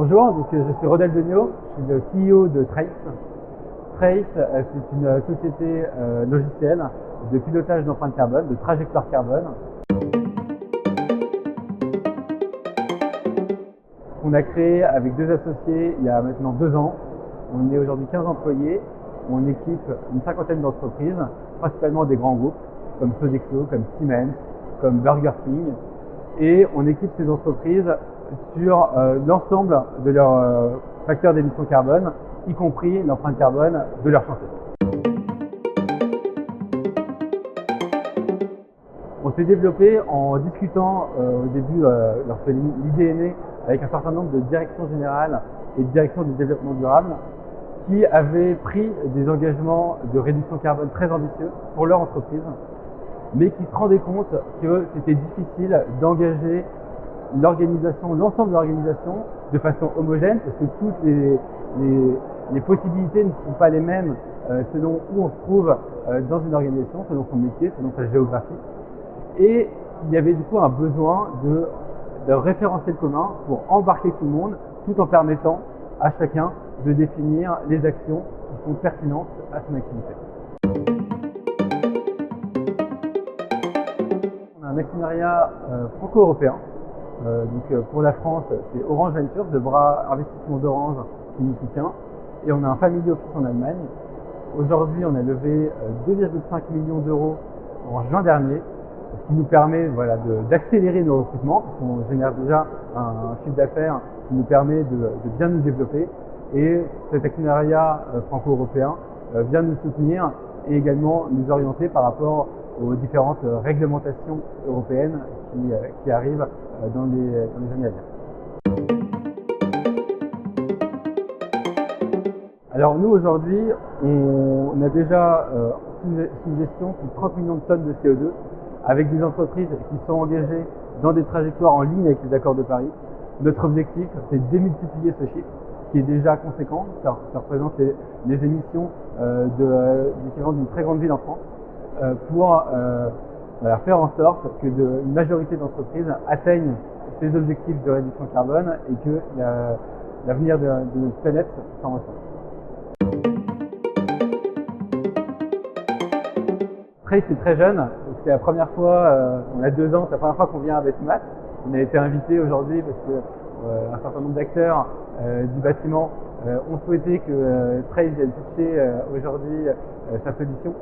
Bonjour, je suis Rodel Degnaud, je suis le CEO de Trace. Trace, c'est une société logicielle de pilotage d'empreinte carbone, de trajectoire carbone. On a créé avec deux associés il y a maintenant 2 ans. On est aujourd'hui 15 employés. On équipe une cinquantaine d'entreprises, principalement des grands groupes comme Sodexo, comme Siemens, comme Burger King. Et on équipe ces entreprises sur l'ensemble de leurs facteurs d'émission carbone, y compris l'empreinte carbone de leur chantier. On s'est développé en discutant au début, lorsque l'idée est née, avec un certain nombre de directions générales et de directions du développement durable qui avaient pris des engagements de réduction carbone très ambitieux pour leur entreprise, mais qui se rendaient compte que c'était difficile d'engager l'ensemble de l'organisation de façon homogène, parce que toutes les possibilités ne sont pas les mêmes selon où on se trouve dans une organisation, selon son métier, selon sa géographie. Et il y avait du coup un besoin de référentiel commun pour embarquer tout le monde, tout en permettant à chacun de définir les actions qui sont pertinentes à son activité. On a un actionnariat franco-européen. Pour la France, c'est Orange Ventures, le bras investissement d'Orange qui nous soutient. Et on a un family office en Allemagne. Aujourd'hui, on a levé 2,5 millions d'euros en juin dernier, ce qui nous permet d'accélérer nos recrutements, parce qu'on génère déjà un chiffre d'affaires qui nous permet de bien nous développer. Et cet actionnariat franco-européen vient nous soutenir et également nous orienter par rapport aux différentes réglementations européennes qui arrivent dans les années à venir. Alors nous aujourd'hui, on a déjà sous gestion plus de 30 millions de tonnes de CO2 avec des entreprises qui sont engagées dans des trajectoires en ligne avec les accords de Paris. Notre objectif, c'est de démultiplier ce chiffre qui est déjà conséquent. Ça représente les émissions d'équivalent d'une très grande ville en France pour faire en sorte que une majorité d'entreprises atteignent ces objectifs de réduction carbone et que l'avenir de notre planète s'en ressente. Trace est très jeune, c'est la première fois, on a 2 ans, c'est la première fois qu'on vient avec Matt. On a été invité aujourd'hui parce que un certain nombre d'acteurs du bâtiment ont souhaité que Trace vienne pitcher aujourd'hui sa solution.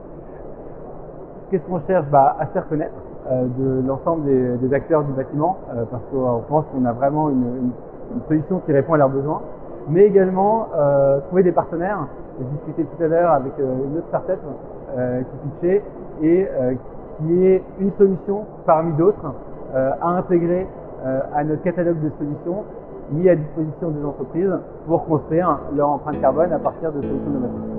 Qu'est-ce qu'on cherche? À se faire connaître de l'ensemble des acteurs du bâtiment, parce qu'on pense qu'on a vraiment une solution qui répond à leurs besoins, mais également trouver des partenaires. J'ai discuté tout à l'heure avec une autre startup qui pitchait et qui est une solution parmi d'autres à intégrer à notre catalogue de solutions mis à disposition des entreprises pour construire leur empreinte carbone à partir de solutions novatrices.